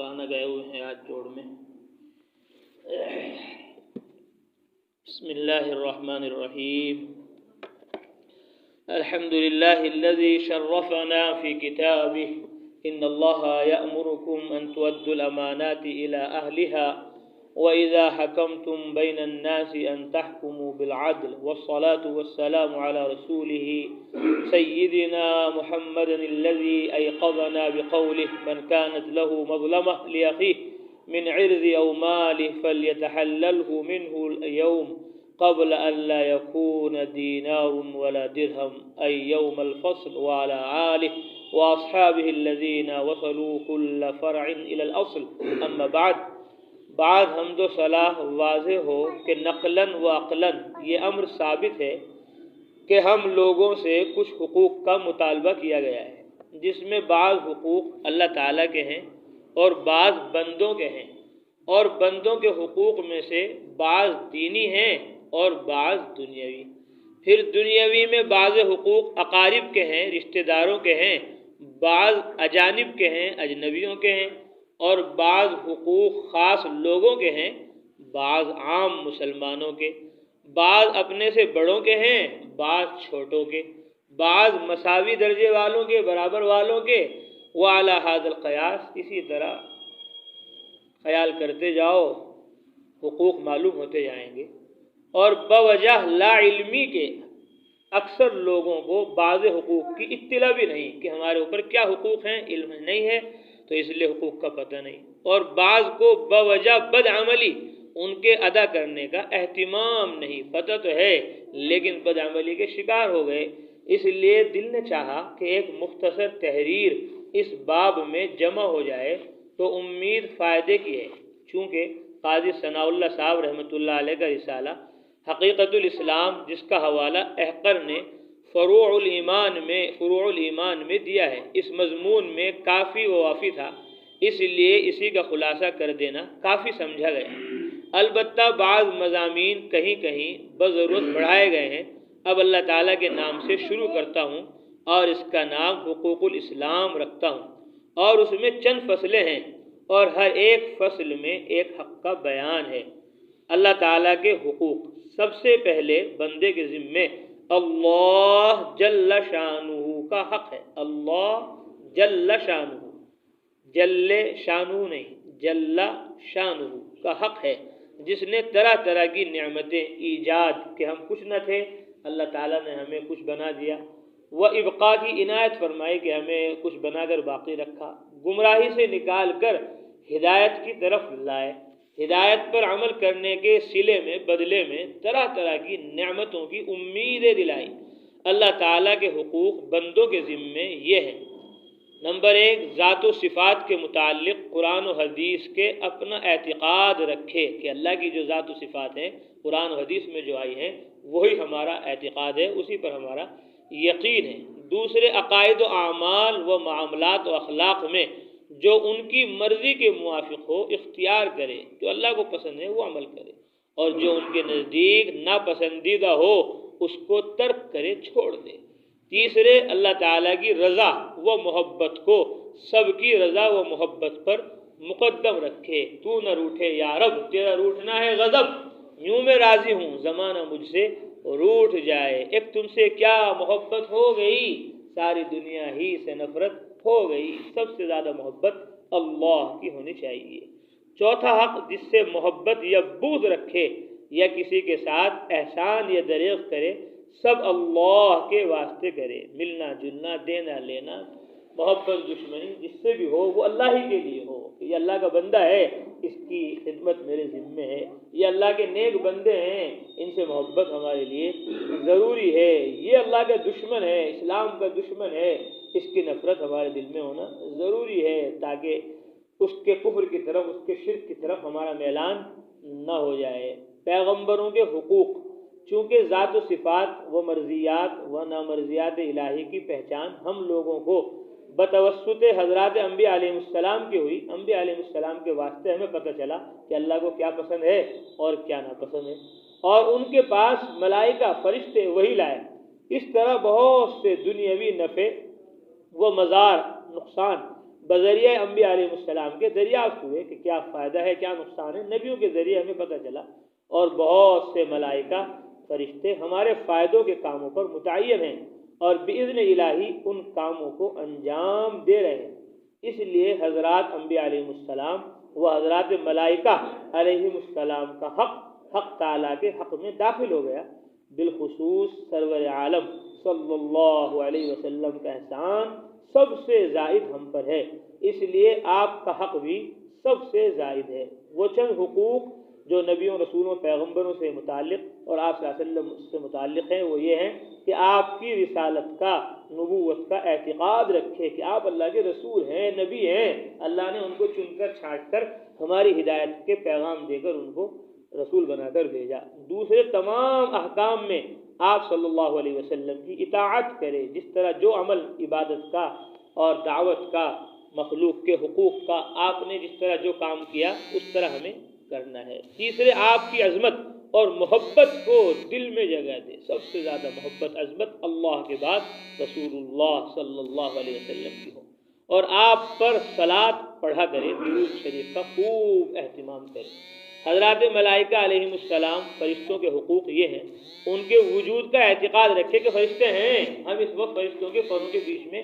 مولانا گئے ہوئے ہیں آج جوڑ میں۔ بسم اللہ الرحمن الرحیم۔ الحمد للہ الذی شرفنا فی کتابہ ان اللہ یأمرکم ان تؤدوا الامانات الی اہلها وَإِذَا حَكَمْتُمْ بَيْنَ النَّاسِ أَن تَحْكُمُوا بِالْعَدْلِ وَالصَّلَاةُ وَالسَّلَامُ عَلَى رَسُولِهِ سَيِّدِنَا مُحَمَّدٍ الَّذِي أَيْقَظَنَا بِقَوْلِهِ مَنْ كَانَتْ لَهُ مَظْلَمَةٌ لِأَخِيهِ مِنْ عِرْضِ أَوْ مَالِهِ فَلْيَتَحَلَّلْهُ مِنْهُ الْيَوْمَ قبل أن لا يكون دينار ولا درهم أي يوم الفصل وعلى آله وأصحابه الذين وصلوا كل فرع إلى الأصل أما بعد بعد حمد و صلاح واضح ہو کہ نقلاً و عقلاً یہ امر ثابت ہے کہ ہم لوگوں سے کچھ حقوق کا مطالبہ کیا گیا ہے، جس میں بعض حقوق اللہ تعالیٰ کے ہیں اور بعض بندوں کے ہیں، اور بندوں کے حقوق میں سے بعض دینی ہیں اور بعض دنیاوی۔ پھر دنیاوی میں بعض حقوق اقارب کے ہیں، رشتہ داروں کے ہیں، بعض اجانب کے ہیں، اجنبیوں کے ہیں، اور بعض حقوق خاص لوگوں کے ہیں، بعض عام مسلمانوں کے، بعض اپنے سے بڑوں کے ہیں، بعض چھوٹوں کے، بعض مساوی درجے والوں کے، برابر والوں کے، وعلی ھذا القیاس اسی طرح خیال کرتے جاؤ حقوق معلوم ہوتے جائیں گے۔ اور بوجہ لا علمی کے اکثر لوگوں کو بعض حقوق کی اطلاع بھی نہیں کہ ہمارے اوپر کیا حقوق ہیں، علم نہیں ہے تو اس لیے حقوق کا پتہ نہیں، اور بعض کو بوجہ بدعملی ان کے ادا کرنے کا اہتمام نہیں، پتہ تو ہے لیکن بدعملی کے شکار ہو گئے۔ اس لیے دل نے چاہا کہ ایک مختصر تحریر اس باب میں جمع ہو جائے تو امید فائدے کی ہے، چونکہ قاضی ثناء اللہ صاحب رحمۃ اللہ علیہ کا رسالہ حقیقت الاسلام جس کا حوالہ احقر نے فروع الایمان میں دیا ہے، اس مضمون میں کافی و وافی تھا، اس لیے اسی کا خلاصہ کر دینا کافی سمجھا گیا۔ البتہ بعض مضامین کہیں کہیں بضرورت بڑھائے گئے ہیں۔ اب اللہ تعالیٰ کے نام سے شروع کرتا ہوں اور اس کا نام حقوق الاسلام رکھتا ہوں، اور اس میں چند فصلیں ہیں اور ہر ایک فصل میں ایک حق کا بیان ہے۔ اللہ تعالیٰ کے حقوق، سب سے پہلے بندے کے ذمے اللہ جل شانہ کا حق ہے۔ اللہ جل شانہ، جل شانہ نہیں، جل شانہ کا حق ہے، جس نے طرح طرح کی نعمتیں ایجاد کہ ہم کچھ نہ تھے، اللہ تعالیٰ نے ہمیں کچھ بنا دیا، وہ ابقاء کی عنایت فرمائی کہ ہمیں کچھ بنا کر باقی رکھا، گمراہی سے نکال کر ہدایت کی طرف لائے، ہدایت پر عمل کرنے کے صلے میں بدلے میں طرح طرح کی نعمتوں کی امیدیں دلائی۔ اللہ تعالیٰ کے حقوق بندوں کے ذمے یہ ہیں۔ نمبر 1، ذات و صفات کے متعلق قرآن و حدیث کے اپنا اعتقاد رکھے کہ اللہ کی جو ذات و صفات ہیں قرآن و حدیث میں جو آئی ہیں وہی ہمارا اعتقاد ہے، اسی پر ہمارا یقین ہے۔ دوسرے، عقائد و اعمال و معاملات و اخلاق میں جو ان کی مرضی کے موافق ہو اختیار کرے، جو اللہ کو پسند ہے وہ عمل کرے، اور جو ان کے نزدیک ناپسندیدہ ہو اس کو ترک کرے، چھوڑ دے۔ تیسرے، اللہ تعالیٰ کی رضا و محبت کو سب کی رضا و محبت پر مقدم رکھے۔ تو نہ روٹھے یا رب، تیرا روٹھنا ہے غضب، یوں میں راضی ہوں زمانہ مجھ سے روٹھ جائے۔ ایک تم سے کیا محبت ہو گئی، ساری دنیا ہی سے نفرت ہو گئی۔ سب سے زیادہ محبت اللہ کی ہونی چاہیے۔ چوتھا حق، جس سے محبت یا بغض رکھے یا کسی کے ساتھ احسان یا دریغ کرے، سب اللہ کے واسطے کرے۔ ملنا جلنا، دینا لینا، محبت دشمنی جس سے بھی ہو وہ اللہ ہی کے لیے ہو، یہ اللہ کا بندہ ہے، اس کی خدمت میرے ذمے ہے، یہ اللہ کے نیک بندے ہیں، ان سے محبت ہمارے لیے ضروری ہے، یہ اللہ کا دشمن ہے، اسلام کا دشمن ہے، اس کی نفرت ہمارے دل میں ہونا ضروری ہے تاکہ اس کے کفر کی طرف، اس کے شرک کی طرف ہمارا میلان نہ ہو جائے۔ پیغمبروں کے حقوق، چونکہ ذات و صفات و مرضیات و نامرضیات الہی کی پہچان ہم لوگوں کو بتوسط حضرات انبیاء علیہ السلام کی ہوئی، انبیاء علیہ السلام کے واسطے ہمیں پتہ چلا کہ اللہ کو کیا پسند ہے اور کیا ناپسند ہے، اور ان کے پاس ملائکہ فرشتے وہی لائے۔ اس طرح بہت سے دنیاوی نفع و مضار نقصان بذریعہ انبیاء علیہ السلام کے دریافت ہوئے کہ کیا فائدہ ہے کیا نقصان ہے، نبیوں کے ذریعے ہمیں پتہ چلا، اور بہت سے ملائکہ فرشتے ہمارے فائدوں کے کاموں پر متعین ہیں اور بإذن الہی ان کاموں کو انجام دے رہے ہیں۔ اس لیے حضرات انبیاء علیہ السلام و حضرات ملائکہ علیہ السلام کا حق تعالیٰ کے حق میں داخل ہو گیا۔ بالخصوص سرور عالم صلی اللہ علیہ وسلم کا احسان سب سے زائد ہم پر ہے، اس لیے آپ کا حق بھی سب سے زائد ہے۔ وہ چند حقوق جو نبیوں، رسولوں، پیغمبروں سے متعلق اور آپ صلی اللہ علیہ وسلم سے متعلق ہیں وہ یہ ہیں کہ آپ کی رسالت کا، نبوت کا اعتقاد رکھے کہ آپ اللہ کے رسول ہیں، نبی ہیں، اللہ نے ان کو چن کر چھانٹ کر ہماری ہدایت کے پیغام دے کر ان کو رسول بنا کر بھیجا۔ دوسرے تمام احکام میں آپ صلی اللہ علیہ وسلم کی اطاعت کرے، جس طرح جو عمل عبادت کا اور دعوت کا، مخلوق کے حقوق کا آپ نے جس طرح جو کام کیا اس طرح ہمیں کرنا ہے۔ تیسرے آپ کی عظمت اور محبت کو دل میں جگہ دے، سب سے زیادہ محبت عظمت اللہ کے بعد رسول اللہ صلی اللہ علیہ وسلم کی ہو، اور آپ پر صلاۃ پڑھا کرے، درود شریف کا خوب اہتمام کرے۔ حضرات ملائکہ علیہ السلام فرشتوں کے حقوق یہ ہیں، ان کے وجود کا اعتقاد رکھے کہ فرشتے ہیں، ہم اس وقت فرشتوں کے پروں کے بیچ میں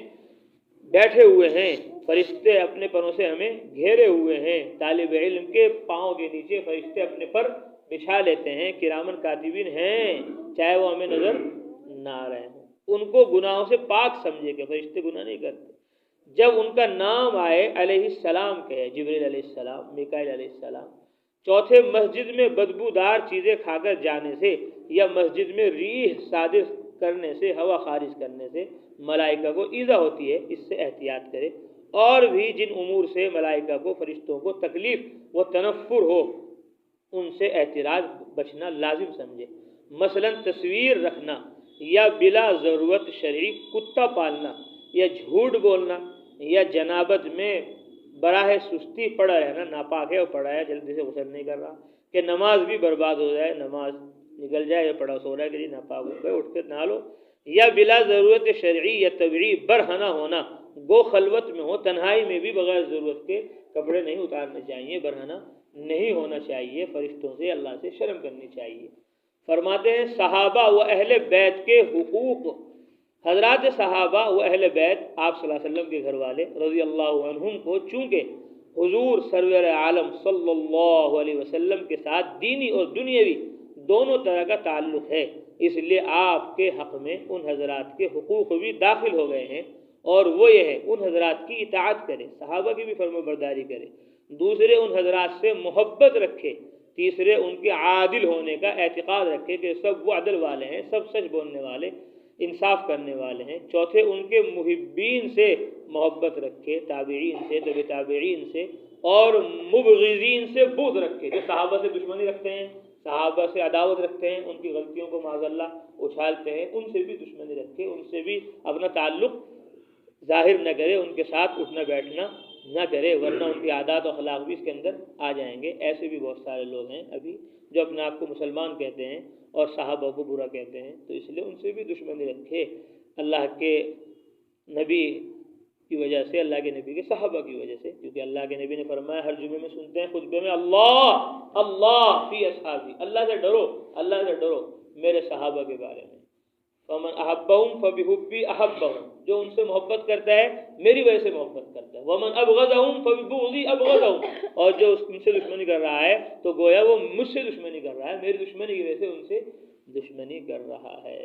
بیٹھے ہوئے ہیں، فرشتے اپنے پروں سے ہمیں گھیرے ہوئے ہیں، طالب علم کے پاؤں کے نیچے فرشتے اپنے پر بچھا لیتے ہیں، کرامن کاتبین ہیں، چاہے وہ ہمیں نظر نہ آ رہے ہوں۔ ان کو گناہوں سے پاک سمجھے کہ فرشتے گناہ نہیں کرتے۔ جب ان کا نام آئے علیہ السلام کہے، جبریل علیہ السلام، میکائیل علیہ السلام۔ چوتھے مسجد میں بدبودار چیزیں کھا کر جانے سے یا مسجد میں ریح صادر کرنے سے، ہوا خارج کرنے سے ملائکہ کو ایذا ہوتی ہے، اس سے احتیاط کرے۔ اور بھی جن امور سے ملائکہ کو، فرشتوں کو تکلیف و تنفر ہو ان سے احتراز بچنا لازم سمجھے، مثلا تصویر رکھنا یا بلا ضرورت شرعی کتا پالنا یا جھوٹ بولنا یا جنابت میں براہ سستی پڑا رہنا، ناپاک ہے اور پڑا ہے جلدی سے غسل نہیں کر رہا، کہ نماز بھی برباد ہو جائے، نماز نکل جائے یا پڑا سو رہا ہے کہ جی ناپاک ہو گئے اٹھ کے نہا لو، یا بلا ضرورت شرعی یا طبعی برہنہ ہونا، گو خلوت میں ہو، تنہائی میں بھی بغیر ضرورت کے کپڑے نہیں اتارنے چاہیے، برہنہ نہیں ہونا چاہیے، فرشتوں سے اللہ سے شرم کرنی چاہیے۔ فرماتے ہیں صحابہ و اہل بیت کے حقوق۔ حضرات صحابہ و اہل بیت، آپ صلی اللہ علیہ وسلم کے گھر والے رضی اللہ عنہم کو چونکہ حضور سرور عالم صلی اللہ علیہ وسلم کے ساتھ دینی اور دنیاوی دونوں طرح کا تعلق ہے، اس لیے آپ کے حق میں ان حضرات کے حقوق بھی داخل ہو گئے ہیں، اور وہ یہ ہے ان حضرات کی اطاعت کرے، صحابہ کی بھی فرما برداری کرے، دوسرے ان حضرات سے محبت رکھے، تیسرے ان کے عادل ہونے کا اعتقاد رکھے کہ سب وہ عدل والے ہیں، سب سچ بولنے والے، انصاف کرنے والے ہیں، چوتھے ان کے محبین سے محبت رکھے، تابعین سے، تبع تابعین سے، اور مبغضین سے بغض رکھے، جو صحابہ سے دشمنی رکھتے ہیں، صحابہ سے عداوت رکھتے ہیں، ان کی غلطیوں کو معاذ اللہ اچھالتے ہیں، ان سے بھی دشمنی رکھے، ان سے بھی اپنا تعلق ظاہر نہ کرے، ان کے ساتھ اٹھنا بیٹھنا نہ کرے، ورنہ ان کی عادات و اخلاق بھی اس کے اندر آ جائیں گے۔ ایسے بھی بہت سارے لوگ ہیں ابھی جو اپنے آپ کو مسلمان کہتے ہیں اور صحابہ کو برا کہتے ہیں، تو اس لیے ان سے بھی دشمنی رکھے، اللہ کے نبی کی وجہ سے، اللہ کے نبی کے صحابہ کی وجہ سے، کیونکہ اللہ کے نبی نے فرمایا، ہر جمعے میں سنتے ہیں خطبے میں، اللہ فی اصحابی، اللہ سے ڈرو، اللہ سے ڈرو میرے صحابہ کے بارے میں، فمن احبہم فبحبی احبہم، جو ان سے محبت کرتا ہے میری وجہ سے محبت کرتا ہے، ومن ابغضہم فببغضی ابغضہم، اور جو ان سے دشمنی کر رہا ہے تو گویا وہ مجھ سے دشمنی کر رہا ہے، میری دشمنی کی وجہ سے ان سے دشمنی کر رہا ہے۔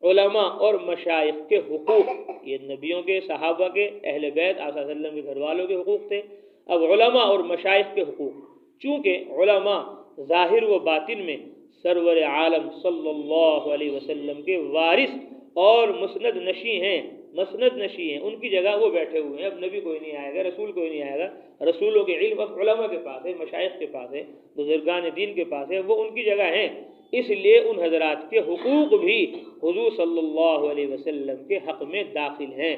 علماء اور مشائخ کے حقوق، یہ نبیوں کے، صحابہ کے، اہل بیت آپ صلی اللہ علیہ وسلم کے گھر والوں کے حقوق تھے۔ اب علماء اور مشائخ کے حقوق، چونکہ علماء ظاہر و باطن میں سرور عالم صلی اللہ علیہ وسلم کے وارث اور مسند نشی ہیں، ان کی جگہ وہ بیٹھے ہوئے ہیں، اب نبی کوئی نہیں آئے گا، رسول کوئی نہیں آئے گا، رسولوں کے علم اب علماء کے پاس ہے، مشائخ کے پاس ہے، بزرگان دین کے پاس ہے، وہ ان کی جگہ ہیں، اس لیے ان حضرات کے حقوق بھی حضور صلی اللہ علیہ وسلم کے حق میں داخل ہیں۔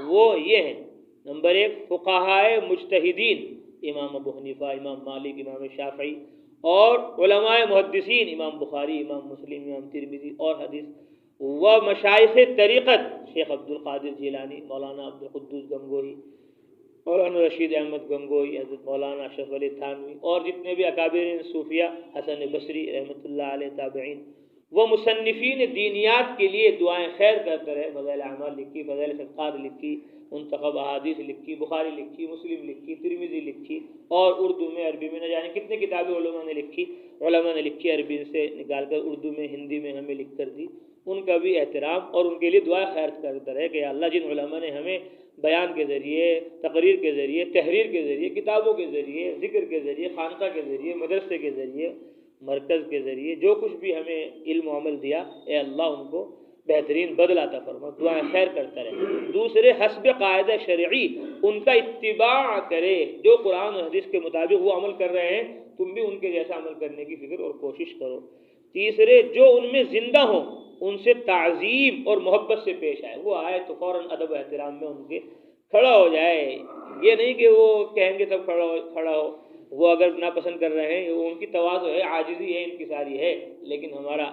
وہ یہ ہیں، نمبر 1 فقہائے مجتہدین، امام ابو حنیفہ، امام مالک، امام شافعی، اور علماء محدثین، امام بخاری، امام مسلم، امام ترمذی اور حدیث، و مشائخ طریقت، شیخ عبد القادر جیلانی، مولانا عبد القدوس گنگوہی، مولانا رشید احمد گنگوئی، حضرت مولانا اشرف علی تھانوی اور جتنے بھی اکابرین صوفیہ، حسن بصری رحمۃ اللہ علیہ، تابعین، وہ مصنفین دینیات کے لیے دعائیں خیر کرتے رہے۔ فضائل اعمال لکھی، فضائل صدقات لکھی، منتخب احادیث لکھی، بخاری لکھی، مسلم لکھی، ترمذی لکھی، اور اردو میں عربی میں نہ جانے کتنے کتابیں علماء نے لکھی عربی سے نکال کر اردو میں ہندی میں ہمیں لکھ کر دی۔ ان کا بھی احترام اور ان کے لیے دعا خیر کرتا رہے کہ اللہ جن علماء نے ہمیں بیان کے ذریعے، تقریر کے ذریعے، تحریر کے ذریعے، کتابوں کے ذریعے، ذکر کے ذریعے، خانقاہ کے ذریعے، مدرسے کے ذریعے، مرکز کے ذریعے جو کچھ بھی ہمیں علم و عمل دیا، اے اللہ ان کو بہترین بدلہ عطا فرما، دعائیں خیر کرتا رہے۔ دوسرے حسب قاعدہ شرعی ان کا اتباع کرے، جو قرآن و حدیث کے مطابق وہ عمل کر رہے ہیں تم بھی ان کے جیسا عمل کرنے کی فکر اور کوشش کرو۔ تیسرے جو ان میں زندہ ہوں ان سے تعظیم اور محبت سے پیش آئے، وہ آئے تو فوراً ادب و احترام میں ان کے کھڑا ہو جائے، یہ نہیں کہ وہ کہیں گے تب کھڑا ہو، وہ اگر ناپسند کر رہے ہیں، وہ ان کی تواضع ہے، عاجزی ہے، انکساری ہے، لیکن ہمارا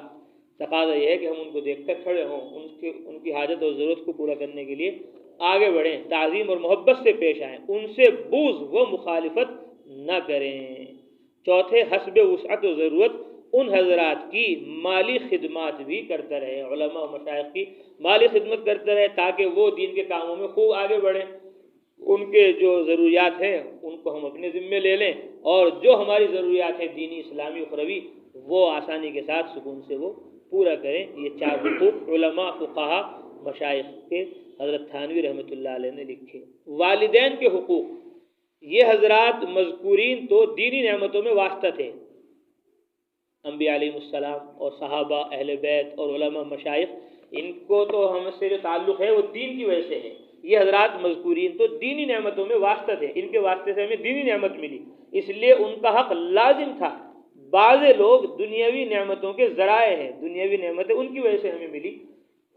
تقاضا یہ ہے کہ ہم ان کو دیکھ کر کھڑے ہوں، ان کی حاجت اور ضرورت کو پورا کرنے کے لیے آگے بڑھیں، تعظیم اور محبت سے پیش آئیں، ان سے بغض و مخالفت نہ کریں۔ چوتھے حسب وسعت و ضرورت ان حضرات کی مالی خدمات بھی کرتا رہے، علماء و مشائخ کی مالی خدمت کرتا رہے تاکہ وہ دین کے کاموں میں خوب آگے بڑھیں، ان کے جو ضروریات ہیں ان کو ہم اپنے ذمے لے لیں، اور جو ہماری ضروریات ہیں دینی، اسلامی، اخروی، وہ آسانی کے ساتھ سکون سے وہ پورا کریں۔ یہ 4 حقوق علماء، فقہا، مشائخ کے حضرت تھانوی رحمۃ اللہ علیہ نے لکھے۔ والدین کے حقوق، یہ حضرات مذکورین تو دینی نعمتوں میں واسطہ تھے، انبیاء علیہ السلام اور صحابہ، اہل بیت اور علماء مشائخ، ان کو تو ہم سے جو تعلق ہے وہ دین کی وجہ سے ہے۔ یہ حضرات مذکورین تو دینی نعمتوں میں واسطہ تھے، ان کے واسطے سے ہمیں دینی نعمت ملی، اس لیے ان کا حق لازم تھا۔ بعض لوگ دنیاوی نعمتوں کے ذرائع ہیں، دنیاوی نعمتیں ان کی وجہ سے ہمیں ملی،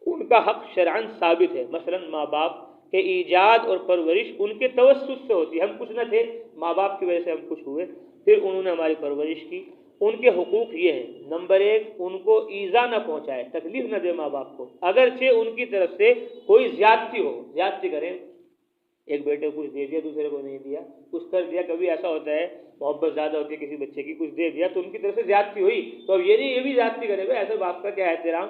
ان کا حق شرعاً ثابت ہے۔ مثلا ماں باپ کہ ایجاد اور پرورش ان کے توسط سے ہوتی ہے، ہم کچھ نہ تھے، ماں باپ کی وجہ سے ہم کچھ ہوئے، پھر انہوں نے ہماری پرورش کی۔ ان کے حقوق یہ ہیں، نمبر 1 ان کو ایذا نہ پہنچائے، تکلیف نہ دے ماں باپ کو، اگرچہ ان کی طرف سے کوئی زیادتی ہو، زیادتی کریں، ایک بیٹے کو کچھ دے دیا دوسرے کو نہیں دیا، کچھ کر دیا، کبھی ایسا ہوتا ہے محبت زیادہ ہوتی ہے کسی بچے کی، کچھ دے دیا تو ان کی طرف سے زیادتی ہوئی، تو اب یہ نہیں یہ بھی زیادتی کرے گا، ایسے باپ کا کیا احترام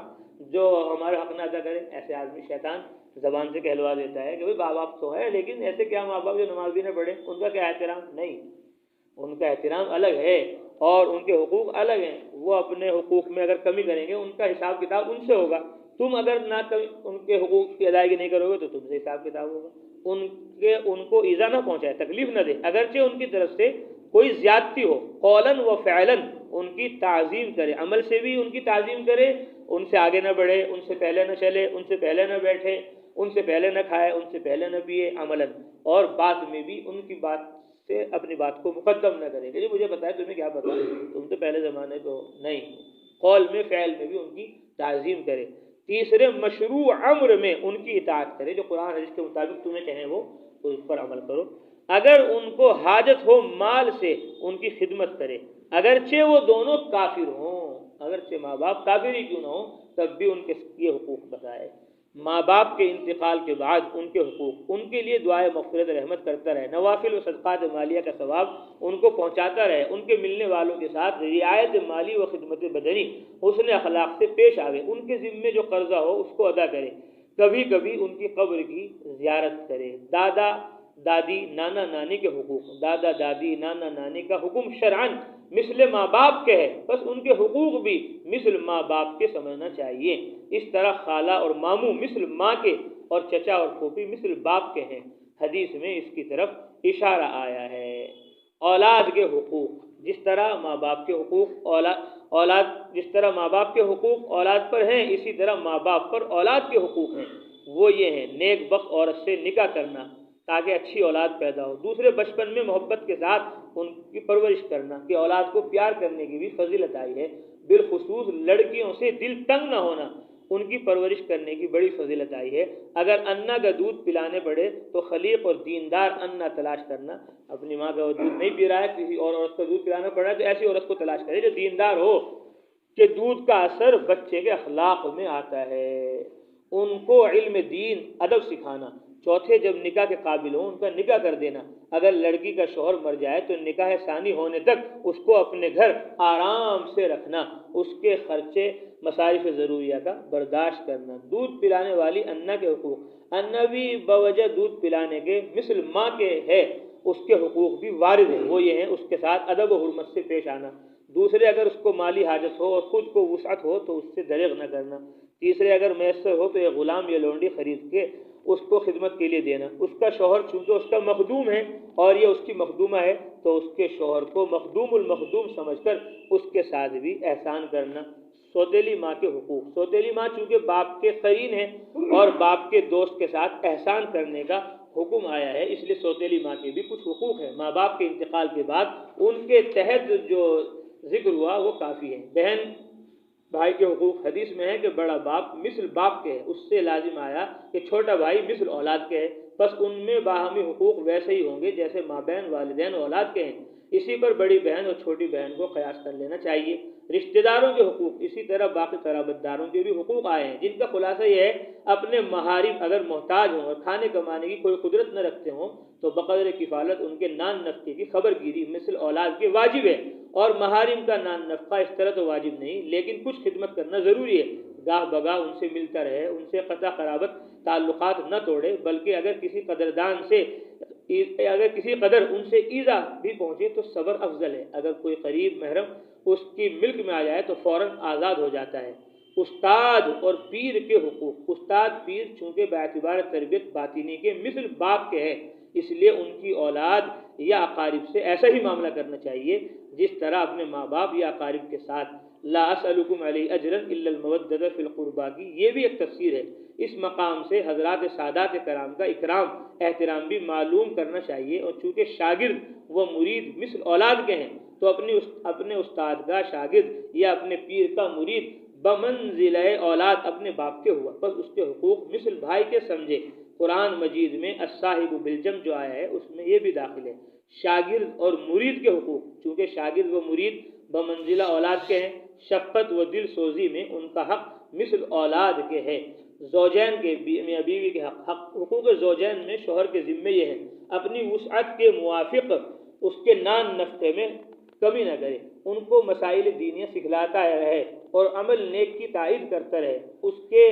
جو ہمارا حق نہ ادا کرے۔ ایسے آدمی شیطان زبان سے کہلوا دیتا ہے کہ بھائی ماں باپ تو ہے، لیکن ایسے کیا ماں باپ جو نماز بھی نہ پڑھے، ان کا کیا احترام؟ نہیں، ان کا احترام الگ ہے اور ان کے حقوق الگ ہیں، وہ اپنے حقوق میں اگر کمی کریں گے ان کا حساب کتاب ان سے ہوگا، تم اگر نہ ان کے حقوق کی ادائیگی نہیں کرو گے تو تم سے حساب کتاب ہوگا۔ ان کو ایذا نہ پہنچائے، تکلیف نہ دے، اگرچہ ان کی طرف سے کوئی زیادتی ہو، قولاً و فعلاً ان کی تعظیم کرے، عمل سے بھی ان کی تعظیم کرے، ان سے آگے نہ بڑھے، ان سے پہلے نہ چلے، ان سے پہلے نہ بیٹھے، ان سے پہلے نہ کھائے، ان سے پہلے نہ پیے عملاً، اور بعد میں بھی ان کی بات سے اپنی بات کو مقدم نہ کرے کہ مجھے پتا ہے تمہیں کیا پتا، تم تو پہلے زمانے تو نہیں، قول میں فعل میں بھی ان کی تعظیم کرے۔ تیسرے مشروع امر میں ان کی اطاعت کرے، جو قرآن حدیث کے مطابق تمہیں کہیں وہ اس پر عمل کرو۔ اگر ان کو حاجت ہو مال سے ان کی خدمت کرے، اگرچہ وہ دونوں کافر ہوں، اگرچہ ماں باپ کافر ہی کیوں نہ ہوں، تب بھی ان کے یہ حقوق بتائے۔ ماں باپ کے انتقال کے بعد ان کے حقوق، ان کے لیے دعائے مغفرت رحمت کرتا رہے، نوافل و صدقات مالیہ کا ثواب ان کو پہنچاتا رہے، ان کے ملنے والوں کے ساتھ رعایت مالی و خدمت بدنی، حسن اخلاق سے پیش آوے، ان کے ذمے جو قرضہ ہو اس کو ادا کرے، کبھی کبھی ان کی قبر کی زیارت کرے۔ دادا دادی نانا نانی کے حقوق، دادا دادی نانا نانی کا حکم شرعاً مثل ماں باپ کے ہے، بس ان کے حقوق بھی مثل ماں باپ کے سمجھنا چاہیے۔ اس طرح خالہ اور ماموں مثل ماں کے اور چچا اور پھوپھی مثل باپ کے ہیں، حدیث میں اس کی طرف اشارہ آیا ہے۔ اولاد کے حقوق، جس طرح ماں باپ کے حقوق جس طرح ماں باپ کے حقوق اولاد پر ہیں، اسی طرح ماں باپ پر اولاد کے حقوق ہیں، وہ یہ ہیں: نیک بخت عورت سے نکاح کرنا تاکہ اچھی اولاد پیدا ہو، دوسرے بچپن میں محبت کے ساتھ ان کی پرورش کرنا کہ اولاد کو پیار کرنے کی بھی فضیلت آئی ہے، بالخصوص لڑکیوں سے دل تنگ نہ ہونا، ان کی پرورش کرنے کی بڑی فضیلت آئی ہے۔ اگر انا کا دودھ پلانے پڑے تو خلیق اور دیندار انا تلاش کرنا، اپنی ماں کا دودھ نہیں پی رہا ہے، کسی اور عورت کا دودھ پلانا پڑ رہا ہے تو ایسی عورت کو تلاش کرے جو دیندار ہو، کہ دودھ کا اثر بچے کے اخلاق میں آتا ہے۔ ان کو علم دین ادب سکھانا چوتھے جب نکاح کے قابل ہوں ان کا نکاح کر دینا۔ اگر لڑکی کا شوہر مر جائے تو نکاح ثانی ہونے تک اس کو اپنے گھر آرام سے رکھنا، اس کے خرچے مصارف ضروریہ کا برداشت کرنا۔ دودھ پلانے والی انا کے حقوق، انا بھی بوجہ دودھ پلانے کے مثل ماں کے ہے، اس کے حقوق بھی وارد ہیں، وہ یہ ہیں اس کے ساتھ ادب و حرمت سے پیش آنا۔ دوسرے، اگر اس کو مالی حاجت ہو اور خود کو وسعت ہو تو اس سے دریغ نہ کرنا۔ تیسرے، اگر میسر ہو تو ایک غلام یا لونڈی خرید کے اس کو خدمت کے لیے دینا۔ اس کا شوہر چونکہ اس کا مخدوم ہے اور یہ اس کی مخدومہ ہے تو اس کے شوہر کو مخدوم المخدوم سمجھ کر اس کے ساتھ بھی احسان کرنا۔ سوتیلی ماں کے حقوق، سوتیلی ماں چونکہ باپ کے قرین ہے اور باپ کے دوست کے ساتھ احسان کرنے کا حکم آیا ہے، اس لیے سوتیلی ماں کے بھی کچھ حقوق ہیں۔ ماں باپ کے انتقال کے بعد ان کے تحت جو ذکر ہوا وہ کافی ہے۔ بہن بھائی کے حقوق، حدیث میں ہے کہ بڑا باپ مثل باپ کے ہے، اس سے لازم آیا کہ چھوٹا بھائی مثل اولاد کے ہے، بس ان میں باہمی حقوق ویسے ہی ہوں گے جیسے ماں بہن والدین اولاد کے ہیں۔ اسی پر بڑی بہن اور چھوٹی بہن کو قیاس کر لینا چاہیے۔ رشتہ داروں کے حقوق، اسی طرح باقی قرابت داروں کے بھی حقوق آئے ہیں، جن کا خلاصہ یہ ہے اپنے محارم اگر محتاج ہوں اور کھانے کمانے کی کوئی قدرت نہ رکھتے ہوں تو بقدر کفالت ان کے نان نفقے کی خبر گیری مثل اولاد کے واجب ہے، اور محارم کا نان نفقہ اس طرح تو واجب نہیں لیکن کچھ خدمت کرنا ضروری ہے۔ گاہ بگاہ ان سے ملتا رہے، ان سے قطع قرابت تعلقات نہ توڑے، بلکہ اگر کسی قدر ان سے ایذا بھی پہنچے تو صبر افضل ہے۔ اگر کوئی قریب محرم اس کی ملک میں آ جائے تو فوراً آزاد ہو جاتا ہے۔ استاد اور پیر کے حقوق، استاد پیر چونکہ باعتبار تربیت باطنی کے مثل باپ کے ہیں، اس لیے ان کی اولاد یا اقارب سے ایسا ہی معاملہ کرنا چاہیے جس طرح اپنے ماں باپ یا اقارب کے ساتھ۔ لا اسألکم علیہ اجرا الا المودۃ فی القربیٰ کی یہ بھی ایک تفسیر ہے۔ اس مقام سے حضرات سادات کرام کا اکرام احترام بھی معلوم کرنا چاہیے، اور چونکہ شاگرد و مرید مثل اولاد کے ہیں تو اپنے استاد کا شاگرد یا اپنے پیر کا مرید بمنزلہ اولاد اپنے باپ کے ہوا، بس اس کے حقوق مثل بھائی کے سمجھے۔ قرآن مجید میں الصاحب بالجم جو آیا ہے اس میں یہ بھی داخل ہے۔ شاگرد اور مرید کے حقوق، چونکہ شاگرد و مرید بمنزلہ اولاد کے ہیں، شفقت و دل سوزی میں ان کا حق مثل اولاد کے ہے۔ زوجین کے میاں بیوی کے حقوق زوجین میں شوہر کے ذمے یہ ہے اپنی وسعت کے موافق اس کے نان نفقے میں کمی نہ کرے، ان کو مسائل دینیہ سکھلاتا رہے اور عمل نیک کی تائید کرتا رہے، اس کے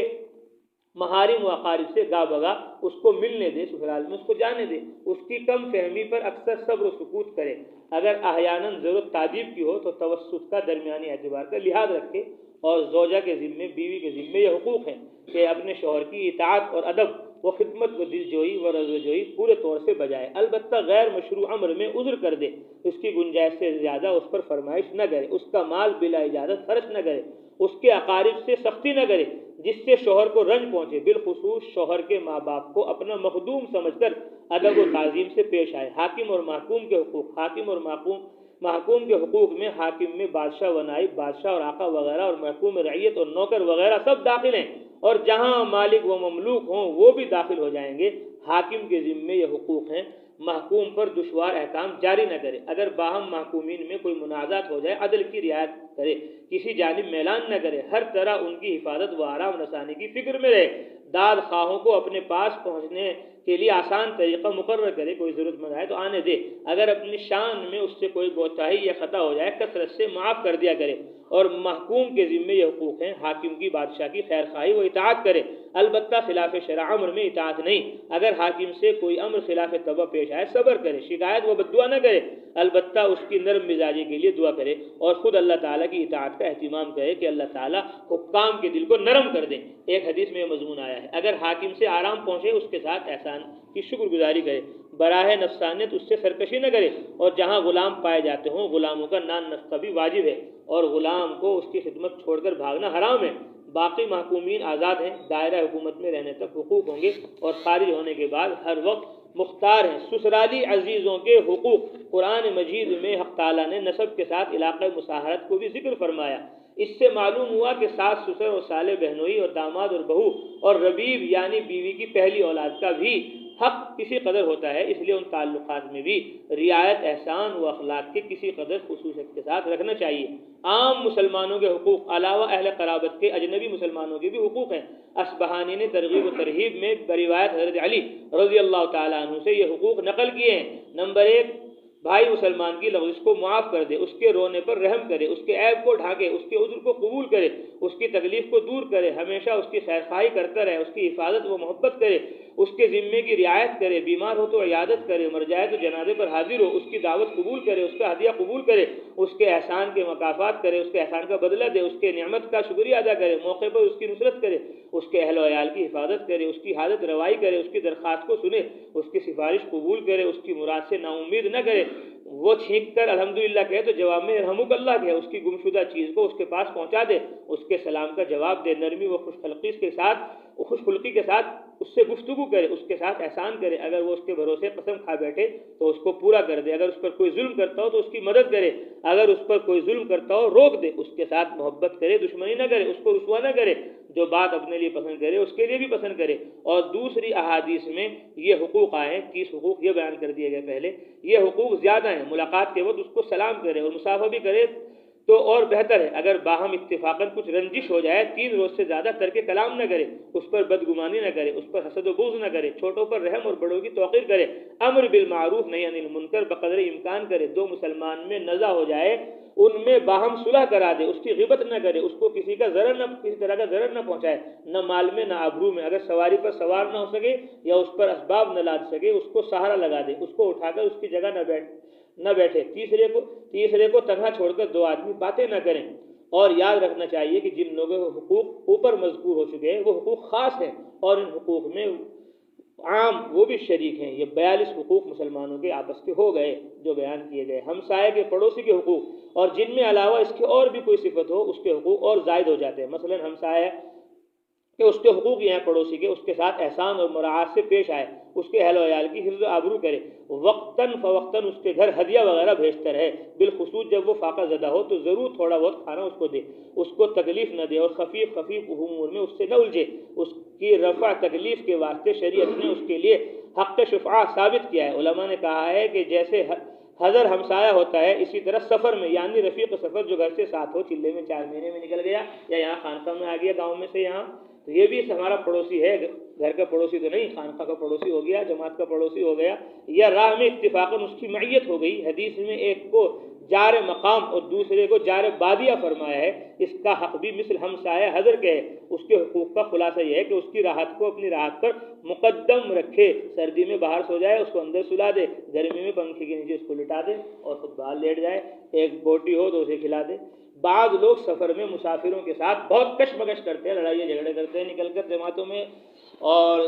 محارم و اقارب سے گاہ بگاہ اس کو ملنے دے، سسرال میں اس کو جانے دے، اس کی کم فہمی پر اکثر صبر و سکوت کرے، اگر احیاناً ضرورت تعجیب کی ہو تو توسط کا درمیانی اعتبار کا لحاظ رکھے۔ اور زوجہ کے ذمے بیوی کے ذمے یہ حقوق ہیں کہ اپنے شوہر کی اطاعت اور ادب و خدمت و دل جوئی و رضا جوئی پورے طور سے بجائے، البتہ غیر مشروع امر میں عذر کر دے، اس کی گنجائش سے زیادہ اس پر فرمائش نہ کرے، اس کا مال بلا اجازت خرچ نہ کرے، اس کے اقارب سے سختی نہ کرے جس سے شوہر کو رنج پہنچے، بالخصوص شوہر کے ماں باپ کو اپنا مخدوم سمجھ کر ادب و تعظیم سے پیش آئے۔ حاکم اور محکوم کے حقوق، حاکم اور محکوم کے حقوق میں حاکم میں بادشاہ و نائب بادشاہ اور آقا وغیرہ، اور محکوم رعیت اور نوکر وغیرہ سب داخل ہیں، اور جہاں مالک و مملوک ہوں وہ بھی داخل ہو جائیں گے۔ حاکم کے ذمے یہ حقوق ہیں محکوم پر دشوار احکام جاری نہ کرے، اگر باہم محکومین میں کوئی منازعات ہو جائے عدل کی رعایت کرے، کسی جانب میلان نہ کرے، ہر طرح ان کی حفاظت و آرام رسانی کی فکر میں رہے، داد خواہوں کو اپنے پاس پہنچنے کے لیے آسان طریقہ مقرر کرے، کوئی ضرورت مند آئے تو آنے دے، اگر اپنی شان میں اس سے کوئی کوتاہی یا خطا ہو جائے کثرت سے معاف کر دیا کرے۔ اور محکوم کے ذمے یہ حقوق ہیں حاکم کی بادشاہ کی خیر خواہی و اطاعت کرے، البتہ خلاف شرع امر میں اطاعت نہیں، اگر حاکم سے کوئی امر خلاف طبع پیش آئے صبر کرے، شکایت و بددعا نہ کرے، البتہ اس کی نرم مزاجی کے لیے دعا کرے، اور خود اللہ تعالیٰ کی اطاعت کا اہتمام کرے کہ اللہ تعالیٰ حکام کے دل کو نرم کر دیں۔ ایک حدیث میں یہ مضمون آیا ہے اگر حاکم سے آرام پہنچے اس کے ساتھ احسان کی شکر گزاری کرے، براہ نفسانیت اس سے سرکشی نہ کرے، اور جہاں غلام پائے جاتے ہوں غلاموں کا نان نفقہ بھی واجب ہے، اور غلام کو اس کی خدمت چھوڑ کر بھاگنا حرام ہے۔ باقی محکومین آزاد ہیں، دائرہ حکومت میں رہنے تک حقوق ہوں گے، اور خارج ہونے کے بعد ہر وقت مختار ہیں۔ سسرالی عزیزوں کے حقوق، قرآن مجید میں حق تعالیٰ نے نسب کے ساتھ علاقہ مساہرت کو بھی ذکر فرمایا، اس سے معلوم ہوا کہ ساس سسر اور سالے بہنوئی اور داماد اور بہو اور ربیب یعنی بیوی کی پہلی اولاد کا بھی حق کسی قدر ہوتا ہے، اس لیے ان تعلقات میں بھی رعایت احسان و اخلاق کے کسی قدر خصوصیت کے ساتھ رکھنا چاہیے۔ عام مسلمانوں کے حقوق علاوہ اہل قرابت کے اجنبی مسلمانوں کے بھی حقوق ہیں۔ اصبہانی نے ترغیب و ترہیب میں بروایت حضرت علی رضی اللہ تعالیٰ عنہ سے یہ حقوق نقل کیے ہیں۔ نمبر 1، بھائی مسلمان کی لغزش کو معاف کر دے، اس کے رونے پر رحم کرے، اس کے عیب کو ڈھانکے، اس کے عذر کو قبول کرے، اس کی تکلیف کو دور کرے، ہمیشہ اس کی خیرخواہی کرتا رہے، اس کی حفاظت و محبت کرے، اس کے ذمے کی رعایت کرے، بیمار ہو تو عیادت کرے، مر جائے تو جنازے پر حاضر ہو، اس کی دعوت قبول کرے، اس کا ہدیہ قبول کرے، اس کے احسان کے مکافات کرے، اس کے احسان کا بدلہ دے، اس کے نعمت کا شکریہ ادا کرے، موقع پر اس کی نصرت کرے، اس کے اہل و عیال کی حفاظت کرے، اس کی حاجت روائی کرے، اس کی درخواست کو سنے، اس کی سفارش قبول کرے، اس کی مراد سے نا امید نہ کرے، وہ چھینک کر الحمدللہ کہے تو جواب میں رحمک اللہ کہے، اس کی گمشدہ چیز کو اس کے پاس پہنچا دے، اس کے سلام کا جواب دے، نرمی و خوش خلقی کے ساتھ اس سے گفتگو کرے، اس کے ساتھ احسان کرے، اگر وہ اس کے بھروسے قسم کھا بیٹھے تو اس کو پورا کر دے، اگر اس پر کوئی ظلم کرتا ہو تو اس کی مدد کرے، اگر اس پر کوئی ظلم کرتا ہو روک دے، اس کے ساتھ محبت کرے، دشمنی نہ کرے، اس کو رسوا نہ کرے، جو بات اپنے لیے پسند کرے اس کے لیے بھی پسند کرے۔ اور دوسری احادیث میں یہ حقوق آئے ہیں، 30 حقوق یہ بیان کر دیے گئے پہلے، یہ حقوق زیادہ ہیں۔ ملاقات کے وقت اس کو سلام کرے اور مصافحہ بھی کرے تو اور بہتر ہے، اگر باہم اتفاقاً کچھ رنجش ہو جائے 3 روز سے زیادہ ترک کلام نہ کرے، اس پر بدگمانی نہ کرے، اس پر حسد و بغض نہ کرے، چھوٹوں پر رحم اور بڑوں کی توقیر کرے، امر بالمعروف نہی عن المنکر بقدر امکان کرے، 2 مسلمان میں نزاع ہو جائے ان میں باہم صلح کرا دے، اس کی غیبت نہ کرے، اس کو کسی طرح کا ضرر نہ پہنچائے، نہ مال میں نہ آبرو میں، اگر سواری پر سوار نہ ہو سکے یا اس پر اسباب نہ لاد سکے اس کو سہارا لگا دے، اس کو اٹھا کر اس کی جگہ نہ بیٹھے، تیسرے کو تنہا چھوڑ کر 2 آدمی باتیں نہ کریں۔ اور یاد رکھنا چاہیے کہ جن لوگوں کے حقوق اوپر مذکور ہو چکے ہیں وہ حقوق خاص ہیں، اور ان حقوق میں عام وہ بھی شریک ہیں۔ یہ 42 حقوق مسلمانوں کے آپس کے ہو گئے جو بیان کیے گئے۔ ہمسائے کے پڑوسی کے حقوق، اور جن میں علاوہ اس کے اور بھی کوئی صفت ہو اس کے حقوق اور زائد ہو جاتے ہیں۔ مثلا ہمسائے کہ اس کے حقوق یہ ہیں پڑوسی کے، اس کے ساتھ احسان اور مراعات سے پیش آئے، اس کے اہل و عیال کی حفظ و آبرو کرے، وقتاً فوقتاً اس کے گھر ہدیہ وغیرہ بھیجتا رہے، بالخصوص جب وہ فاقہ زدہ ہو تو ضرور تھوڑا بہت کھانا اس کو دے، اس کو تکلیف نہ دے، اور خفیف امور میں اس سے نہ الجھے، اس کی رفع تکلیف کے واسطے شریعت نے اس کے لیے حق شفاعہ ثابت کیا ہے۔ علماء نے کہا ہے کہ جیسے حضر ہمسایہ ہوتا ہے اسی طرح سفر میں، یعنی رفیق سفر جو گھر سے ساتھ ہو، چلے میں 4 مہینے میں نکل گیا یا یہاں خانقاہ میں آ گیا گاؤں میں سے یہاں، تو یہ بھی ہمارا پڑوسی ہے، گھر کا پڑوسی تو نہیں، خانقاہ کا پڑوسی ہو گیا، جماعت کا پڑوسی ہو گیا، یا راہ میں اتفاقاً اس کی معیت ہو گئی۔ حدیث میں ایک کو جار مقام اور دوسرے کو جار بادیہ فرمایا ہے، اس کا حق بھی مثل ہمسایہ حضر کے ہے۔ اس کے حقوق کا خلاصہ یہ ہے کہ اس کی راحت کو اپنی راحت پر مقدم رکھے، سردی میں باہر سو جائے اس کو اندر سلا دے، گرمی میں پنکھے کے نیچے اس کو لٹا دے اور خود باہر لیٹ جائے، ایک بوٹی ہو تو اسے کھلا دے۔ بعض لوگ سفر میں مسافروں کے ساتھ بہت کشمکش کرتے ہیں، لڑائی جھگڑے کرتے ہیں نکل کر جماعتوں میں اور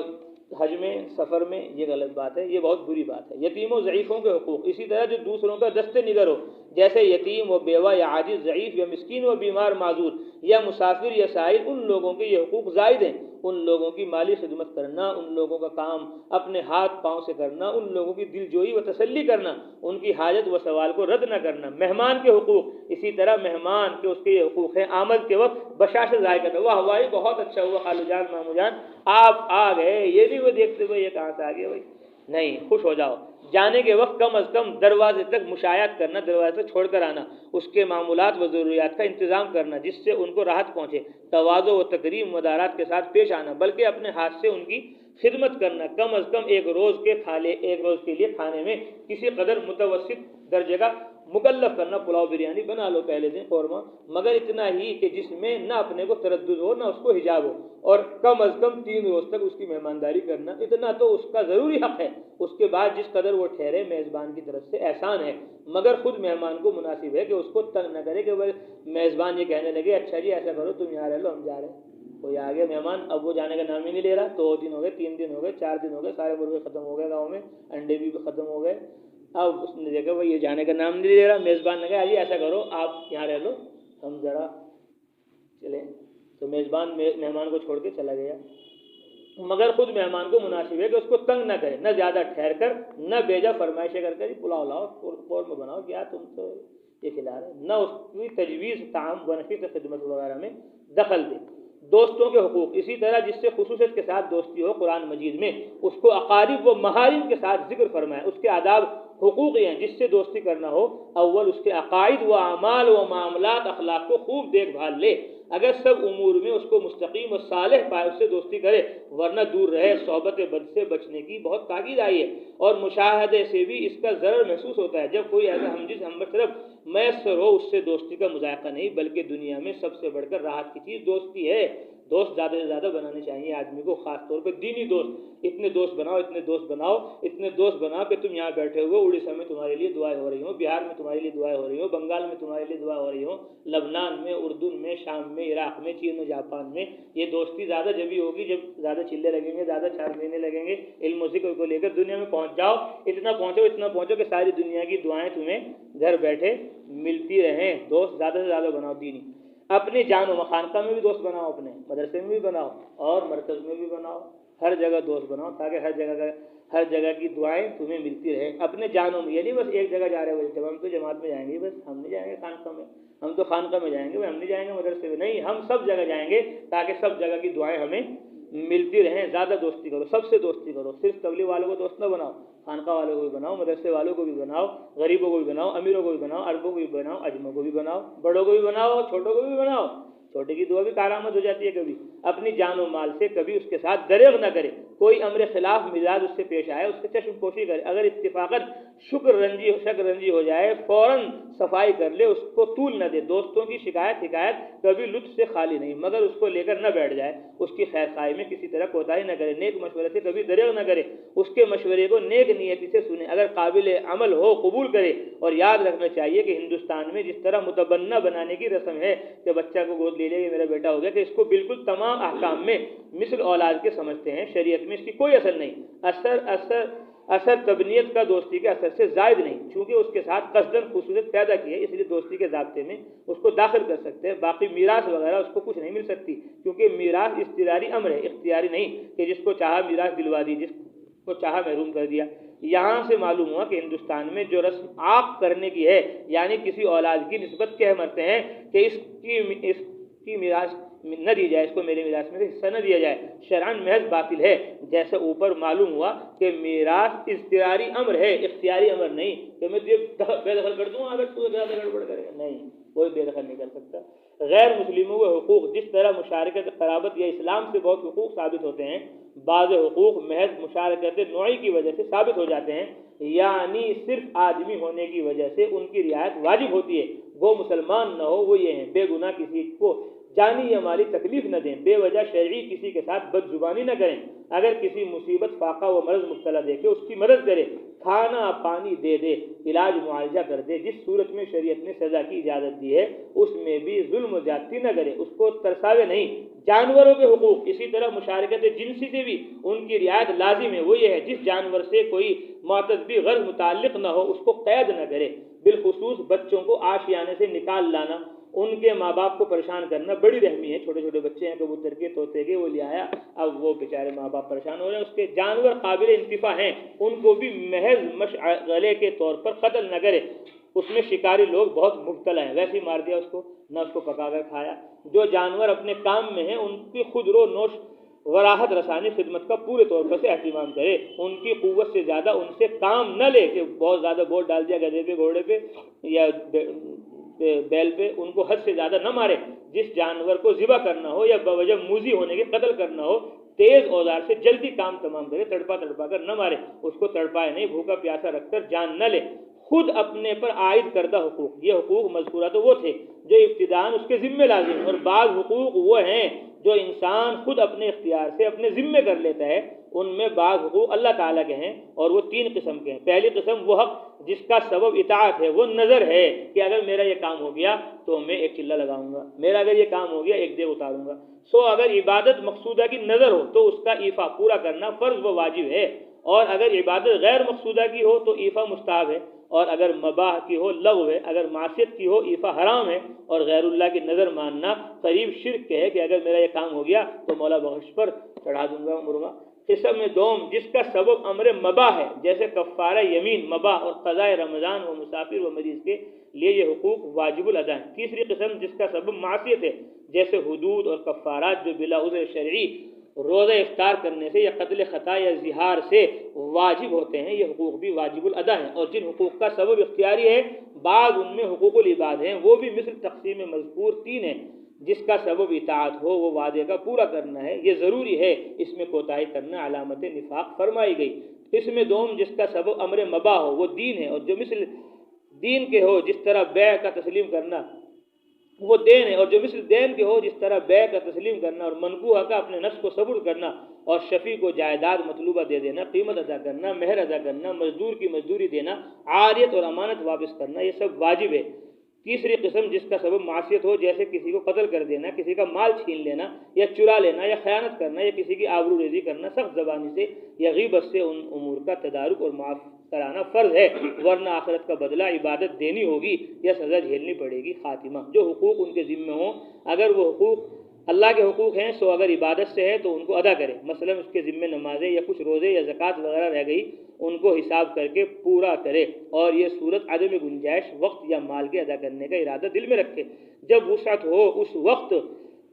حج میں، سفر میں، یہ غلط بات ہے، یہ بہت بری بات ہے۔ یتیم و ضعیفوں کے حقوق، اسی طرح جو دوسروں کا دست نگر ہو، جیسے یتیم و بیوہ یا عاجز، ضعیف یا مسکین و بیمار معذور یا مسافر یا سائل، ان لوگوں کے یہ حقوق زائد ہیں۔ ان لوگوں کی مالی خدمت کرنا، ان لوگوں کا کام اپنے ہاتھ پاؤں سے کرنا، ان لوگوں کی دل جوئی و تسلی کرنا، ان کی حاجت و سوال کو رد نہ کرنا۔ مہمان کے حقوق، اسی طرح مہمان کے اس کے یہ حقوق ہیں، آمد کے وقت بشاشت ظاہر کرنا، واہ واہ بہت اچھا ہوا خالو جان مامو جان آپ آ گئے، یہ نہیں وہ دیکھتے ہوئے یہ کہاں سے آ گئے بھائی، نہیں، خوش ہو جاؤ۔ جانے کے وقت کم از کم دروازے تک مشایعت کرنا، دروازے تک چھوڑ کر آنا، اس کے معمولات و ضروریات کا انتظام کرنا جس سے ان کو راحت پہنچے، تواضع و تکریم مدارات کے ساتھ پیش آنا، بلکہ اپنے ہاتھ سے ان کی خدمت کرنا، کم از کم ایک روز کے لیے کھانے میں کسی قدر متوسط درجے کا مکلف کرنا، پلاؤ بریانی بنا لو پہلے دن قورمہ، مگر اتنا ہی کہ جس میں نہ اپنے کو تردد ہو نہ اس کو حجاب ہو، اور کم از کم 3 روز تک اس کی مہمانداری کرنا، اتنا تو اس کا ضروری حق ہے۔ اس کے بعد جس قدر وہ ٹھہرے میزبان کی طرف سے احسان ہے، مگر خود مہمان کو مناسب ہے کہ اس کو تنگ نہ کرے کہ میزبان یہ کہنے لگے اچھا جی ایسا کرو تم یہاں رہ لو ہم جا رہے ہیں، کوئی آ گیا مہمان اب وہ جانے کا نام ہی نہیں لے رہا، 2 دن ہو گئے، 3 دن ہو گئے، 4 دن ہو گئے، سارے مرغے ختم ہو گئے گاؤں میں، انڈے بھی ختم ہو گئے، اب اس نے دیکھا بھائی یہ جانے کا نام نہیں لے رہا، میزبان نے کہا جی ایسا کرو آپ یہاں رہ لو ہم ذرا چلیں، تو میزبان مہمان کو چھوڑ کے چلا گیا، مگر خود مہمان کو مناسب ہے کہ اس کو تنگ نہ کرے، نہ زیادہ ٹھہر کر، نہ بیجا فرمائشیں کر کے پلاؤ لاؤ قورمہ بناؤ، کیا تم تو یہ کھلا رہے، نہ اس کی تجویز طعام بنفی خدمت وغیرہ میں دخل دے۔ دوستوں کے حقوق، اسی طرح جس سے خصوصیت کے ساتھ دوستی ہو قرآن مجید میں اس کو اقارب و محارم کے ساتھ ذکر فرمائے، اس کے آداب حقوق ہیں جس سے دوستی کرنا ہو۔ اول اس کے عقائد و اعمال و معاملات اخلاق کو خوب دیکھ بھال لے، اگر سب امور میں اس کو مستقیم و صالح پائے اس سے دوستی کرے، ورنہ دور رہے۔ صحبت بد سے بچنے کی بہت تاکید آئی ہے، اور مشاہدے سے بھی اس کا ضرر محسوس ہوتا ہے۔ جب کوئی ایسا ہمجنس ہمبصرف میسر ہو اس سے دوستی کا مذائقہ نہیں، بلکہ دنیا میں سب سے بڑھ کر راحت کی چیز دوستی ہے۔ دوست زیادہ سے زیادہ بنانے چاہیے آدمی کو، خاص طور پہ دینی دوست۔ اتنے دوست بناؤ، اتنے دوست بناؤ، اتنے دوست بناؤ کہ تم یہاں بیٹھے ہوئے اڑیسہ میں تمہارے لیے دعائیں ہو رہی ہوں، بہار میں تمہارے لیے دعائیں ہو رہی ہوں، بنگال میں تمہارے لیے دعائیں ہو رہی ہوں، لبنان میں، اردن میں، شام میں، عراق میں، چین میں، جاپان میں۔ یہ دوستی زیادہ جبھی ہوگی جب زیادہ چلے لگیں گے، زیادہ 4 مہینے لگیں گے، علم و ذکر کو لے کر دنیا میں پہنچ جاؤ، اتنا پہنچو کہ ساری دنیا کی دعائیں تمہیں گھر بیٹھے ملتی رہیں۔ دوست زیادہ سے زیادہ بناؤ دینی۔ اپنی جان و خانقاہ میں بھی دوست بناؤ، اپنے مدرسے میں بھی بناؤ اور مرکز میں بھی بناؤ، ہر جگہ دوست بناؤ تاکہ ہر جگہ کی دعائیں تمہیں ملتی رہیں۔ اپنے جانوں میں، یعنی بس ایک جگہ جا رہے ہو، جب ہم تو جماعت میں جائیں گے، بس ہم نہیں جائیں گے خانقاہ میں، ہم تو خانقاہ میں جائیں گے، ہم نہیں جائیں گے مدرسے میں، نہیں، ہم سب جگہ جائیں گے تاکہ سب جگہ کی دعائیں ہمیں ملتی رہیں۔ زیادہ دوستی کرو، سب سے دوستی کرو، صرف تبلیغ والوں کو دوست نہ بناؤ، خانقاہ والوں کو بھی بناؤ، مدرسے والوں کو بھی بناؤ، غریبوں کو بھی بناؤ، امیروں کو بھی بناؤ، عربوں کو بھی بناؤ، اجموں کو بھی بناؤ، بڑوں کو بھی بناؤ، چھوٹوں کو بھی بناؤ، چھوٹے کی دعا بھی کارآمد ہو جاتی ہے کبھی۔ اپنی جان و مال سے کبھی اس کے ساتھ دریغ نہ کرے، کوئی امر خلاف مزاج اس سے پیش آئے اس سے چشم پوشی کرے، اگر اتفاقاً شک رنجی ہو جائے فوراً صفائی کر لے، اس کو طول نہ دے۔ دوستوں کی شکایت حکایت کبھی لطف سے خالی نہیں، مگر اس کو لے کر نہ بیٹھ جائے، اس کی خیر خواہی میں کسی طرح کوتاہی نہ کرے، نیک مشورے سے کبھی دریغ نہ کرے، اس کے مشورے کو نیک نیتی سے سنے، اگر قابل عمل ہو قبول کرے۔ اور یاد رکھنا چاہیے کہ ہندوستان میں جس طرح متبنہ بنانے کی رسم ہے کہ بچہ کو گود لے لے، یہ میرا بیٹا ہو گیا، کہ اس کو بالکل تمام احکام میں مثل اولاد کے سمجھتے ہیں، شریعت میں اس کی کوئی اثر نہیں۔ اثر تبنیت کا دوستی کے اثر سے زائد نہیں، چونکہ اس کے ساتھ قصداً خصوصیت پیدا کی ہے، اس لیے دوستی کے ضابطے میں اس کو داخل کر سکتے ہیں۔ باقی میراث وغیرہ اس کو کچھ نہیں مل سکتی، کیونکہ میراث اضطراری امر ہے، اختیاری نہیں کہ جس کو چاہا میراث دلوا دی، جس کو چاہا محروم کر دیا۔ یہاں سے معلوم ہوا کہ ہندوستان میں جو رسم عاق کرنے کی ہے، یعنی کسی اولاد کی نسبت کہہ مرتے ہیں کہ اس کی میراث نہ دی جائے، اس کو میرے میراث میں سے حصہ نہ دیا جائے، شرعاً محض باطل ہے۔ جیسے اوپر معلوم ہوا کہ میراث اضطراری امر ہے، اختیاری امر نہیں کہ میں تجھے بے دخل کر دوں اگر تو زیادہ گڑبڑ کرے گا، نہیں، کوئی بے دخل نہیں کر سکتا۔ غیر مسلموں کے حقوق، جس طرح مشارکت قرابت یا اسلام سے بہت حقوق ثابت ہوتے ہیں، بعض حقوق محض مشارکت نوعی کی وجہ سے ثابت ہو جاتے ہیں، یعنی صرف آدمی ہونے کی وجہ سے ان کی رعایت واجب ہوتی ہے۔ وہ مسلمان نہ ہو، وہ یہ ہیں: بے گناہ کسی کو جانی یا مالی تکلیف نہ دیں، بے وجہ شرعی کسی کے ساتھ بد زبانی نہ کریں، اگر کسی مصیبت فاقہ و مرض مبتلا دیکھے اس کی مدد کرے، کھانا پانی دے دے، علاج معالجہ کر دے، جس صورت میں شریعت نے سزا کی اجازت دی ہے اس میں بھی ظلم و زیادتی نہ کرے، اس کو ترساوے نہیں۔ جانوروں کے حقوق، اسی طرح مشارکت جنسی سے بھی ان کی رعایت لازم ہے، وہ یہ ہے: جس جانور سے کوئی معتدی غرض متعلق نہ ہو اس کو قید نہ کرے، بالخصوص بچوں کو آشیانے سے نکال لانا، ان کے ماں باپ کو پریشان کرنا بڑی رحمی ہے۔ چھوٹے چھوٹے بچے ہیں، کبوتر کے، طوطے کے، وہ لے آیا، اب وہ بیچارے ماں باپ پریشان ہو رہے ہیں، اس کے جانور قابل انتفاع ہیں، ان کو بھی محض مشغلے کے طور پر قتل نہ کرے، اس میں شکاری لوگ بہت مبتلا ہیں، ویسے ہی مار دیا اس کو، نہ اس کو پکا کر کھایا۔ جو جانور اپنے کام میں ہیں ان کی خود رو نوش وراحت رسانی خدمت کا پورے طور پر سے اہتمام کرے، ان کی قوت سے زیادہ ان سے کام نہ لے کہ بہت زیادہ بوجھ ڈال دیا گدھے پہ، گھوڑے پہ یا بیل پہ، ان کو حد سے زیادہ نہ مارے۔ جس جانور کو ذبح کرنا ہو یا بوجہ موذی ہونے کے قتل کرنا ہو، تیز اوزار سے جلدی کام تمام کرے، تڑپا کر نہ مارے، اس کو تڑپائے نہیں، بھوکا پیاسا رکھ کر جان نہ لے۔ خود اپنے پر عائد کردہ حقوق، یہ حقوق مذکورہ تو وہ تھے جو ابتداءً اس کے ذمے لازم، اور بعض حقوق وہ ہیں جو انسان خود اپنے اختیار سے اپنے ذمے کر لیتا ہے، ان میں بعض حقوق اللہ تعالیٰ کے ہیں، اور وہ 3 قسم کے ہیں۔ پہلی قسم وہ حق جس کا سبب اطاعت ہے، وہ نظر ہے کہ اگر میرا یہ کام ہو گیا تو میں 1 چلہ لگاؤں گا، میرا اگر یہ کام ہو گیا 1 دیگ اتاروں گا۔ اگر عبادت مقصودہ کی نظر ہو تو اس کا ایفا پورا کرنا فرض و واجب ہے، اور اگر عبادت غیر مقصودہ کی ہو تو ایفا مستحب ہے، اور اگر مباح کی ہو لغو ہے، اگر معصیت کی ہو ایفا حرام ہے، اور غیر اللہ کی نظر ماننا قریب شرک کے ہے کہ اگر میرا یہ کام ہو گیا تو مولا بخش پر چڑھا دوں گا مرغا۔ قسم دوم جس کا سبب امر مباح ہے، جیسے کفارہ یمین مباح، اور قضاء رمضان و مسافر و مریض کے لیے یہ حقوق واجب الادا ہیں۔ تیسری قسم جس کا سبب معصیت ہے، جیسے حدود اور کفارات جو بلا عذر شرعی روزہ افطار کرنے سے یا قتل خطا یا زہار سے واجب ہوتے ہیں، یہ حقوق بھی واجب الادا ہیں۔ اور جن حقوق کا سبب اختیاری ہے بعض ان میں حقوق العباد ہیں، وہ بھی مثل تقسیم مذکور 3 ہیں۔ جس کا سبب اطاعت ہو وہ وعدے کا پورا کرنا ہے، یہ ضروری ہے، اس میں کوتاہی کرنا علامت نفاق فرمائی گئی۔ اس میں دوم جس کا سبب امر مباح ہو وہ دین ہے، اور جو مثل دین کے ہو جس طرح بیع کا تسلیم کرنا وہ دین ہے، اور جو مثل دین کے ہو جس طرح بیع کا تسلیم کرنا اور منقوہ کا اپنے نفس کو صبر کرنا اور شفیع کو جائیداد مطلوبہ دے دینا، قیمت ادا کرنا، مہر ادا کرنا، مزدور کی مزدوری دینا، عاریت اور امانت واپس کرنا، یہ سب واجب ہے۔ تیسری قسم جس کا سبب معصیت ہو، جیسے کسی کو قتل کر دینا، کسی کا مال چھین لینا یا چرا لینا یا خیانت کرنا یا کسی کی آبرو ریزی کرنا سخت زبانی سے یا غیبت سے، ان امور کا تدارک اور معاف کرانا فرض ہے، ورنہ آخرت کا بدلہ عبادت دینی ہوگی یا سزا جھیلنی پڑے گی۔ خاتمہ، جو حقوق ان کے ذمہ ہوں اگر وہ حقوق اللہ کے حقوق ہیں سو اگر عبادت سے ہے تو ان کو ادا کرے، مثلا اس کے ذمہ نمازیں یا کچھ روزے یا زکوٰۃ وغیرہ رہ گئی ان کو حساب کر کے پورا کرے، اور یہ صورت عدم گنجائش وقت یا مال کے ادا کرنے کا ارادہ دل میں رکھے، جب وسعت ہو اس وقت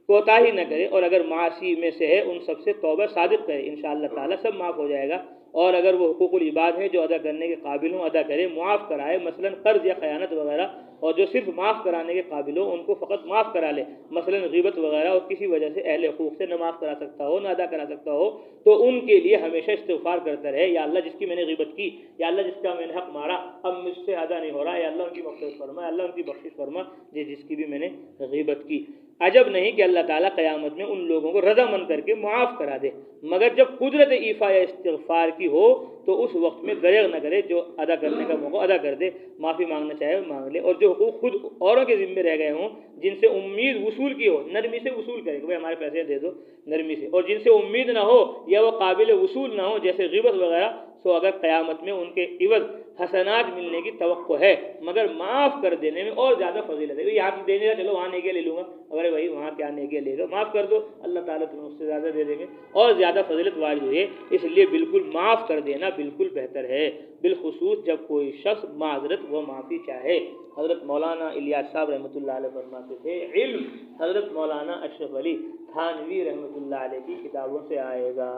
کوتاہی نہ کرے، اور اگر معاصی میں سے ہے ان سب سے توبہ صادق کرے، انشاءاللہ تعالیٰ سب معاف ہو جائے گا۔ اور اگر وہ حقوق العباد ہیں جو ادا کرنے کے قابل ہوں ادا کرے، معاف کرائے، مثلا قرض یا خیانت وغیرہ، اور جو صرف معاف کرانے کے قابل ہوں ان کو فقط معاف کرا لے، مثلا غیبت وغیرہ، اور کسی وجہ سے اہل حقوق سے نہ معاف کرا سکتا ہو نہ ادا کرا سکتا ہو تو ان کے لیے ہمیشہ استغفار کرتا رہے، یا اللہ جس کی میں نے غیبت کی، یا اللہ جس کا میں نے حق مارا اب مجھ سے ادا نہیں ہو رہا، یا اللہ ان کی مغفرت فرما، یا اللہ ان کی بخشش فرما جس کی بھی میں نے غیبت کی۔ عجب نہیں کہ اللہ تعالیٰ قیامت میں ان لوگوں کو رضامند کر کے معاف کرا دے، مگر جب قدرت ایفا یا استغفار کی ہو تو اس وقت میں دریغ نہ کرے، جو ادا کرنے کا موقع ادا کر دے، معافی مانگنا چاہے مانگ لے، اور جو حقوق خود اوروں کے ذمے رہ گئے ہوں جن سے امید وصول کی ہو نرمی سے وصول کرے کہ بھائی ہمارے پیسے دے دو نرمی سے، اور جن سے امید نہ ہو یا وہ قابل وصول نہ ہو جیسے غیبت وغیرہ، سو اگر قیامت میں ان کے عوض حسنات ملنے کی توقع ہے مگر معاف کر دینے میں اور زیادہ فضیلت ہے۔ یہاں دینے کا چلو وہاں نیکیاں لے لوں گا، اگر بھائی وہاں کیا نیکیاں لے گا، معاف کر دو، اللہ تعالیٰ تمہیں اس سے زیادہ دے دیں گے اور زیادہ فضیلت واجب ہے، اس لیے بالکل معاف کر دینا بالکل بہتر ہے، بالخصوص جب کوئی شخص معذرت و معافی چاہے۔ حضرت مولانا الیاس صاحب رحمۃ اللہ علیہ فرماتے تھے علم حضرت مولانا اشرف علی تھانوی رحمۃ اللہ علیہ کی کتابوں سے آئے گا۔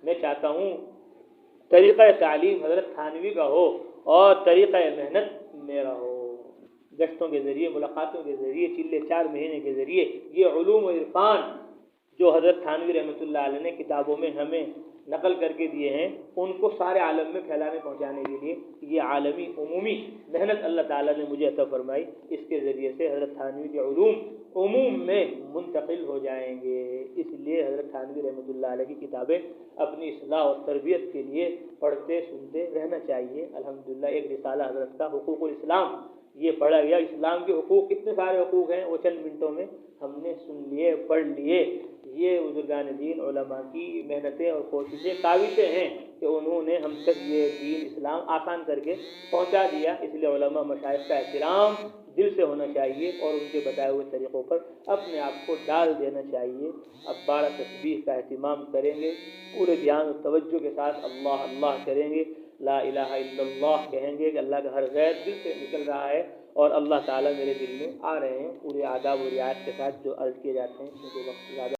میں چاہتا ہوں طریقہ تعلیم حضرت تھانوی کا ہو اور طریقہ محنت میرا ہو، گشتوں کے ذریعے، ملاقاتوں کے ذریعے، چلے 4 مہینے کے ذریعے یہ علوم و عرفان جو حضرت تھانوی رحمۃ اللہ علیہ نے کتابوں میں ہمیں نقل کر کے دیے ہیں ان کو سارے عالم میں پھیلانے پہنچانے کے لیے یہ عالمی عمومی محنت اللہ تعالیٰ نے مجھے عطا فرمائی، اس کے ذریعے سے حضرت تھانوی کے علوم عموم میں منتقل ہو جائیں گے، اس لیے حضرت تھانوی رحمۃ اللہ علیہ کی کتابیں اپنی اصلاح اور تربیت کے لیے پڑھتے سنتے رہنا چاہیے۔ الحمدللہ ایک رسالہ حضرت کا حقوق الاسلام یہ پڑھا گیا، اسلام کے حقوق کتنے سارے حقوق ہیں وہ چند منٹوں میں ہم نے سن لیے، پڑھ لیے۔ یہ بزرگان دین علماء کی محنتیں اور کوششیں کاوشیں ہیں کہ انہوں نے ہم تک یہ دین اسلام آسان کر کے پہنچا دیا، اس لیے علماء مشائخ کا احترام دل سے ہونا چاہیے اور ان کے بتائے ہوئے طریقوں پر اپنے آپ کو ڈال دینا چاہیے۔ اب 12 تسبیح کا اہتمام کریں گے، پورے دھیان اور توجہ کے ساتھ اللہ اللہ کریں گے، لا الہ الا اللہ کہیں گے کہ اللہ کا ہر غیر دل سے نکل رہا ہے اور اللہ تعالیٰ میرے دل میں آ رہے ہیں، پورے آداب و رعایت کے ساتھ جو عرض کیے جاتے ہیں کیونکہ وقت زیادہ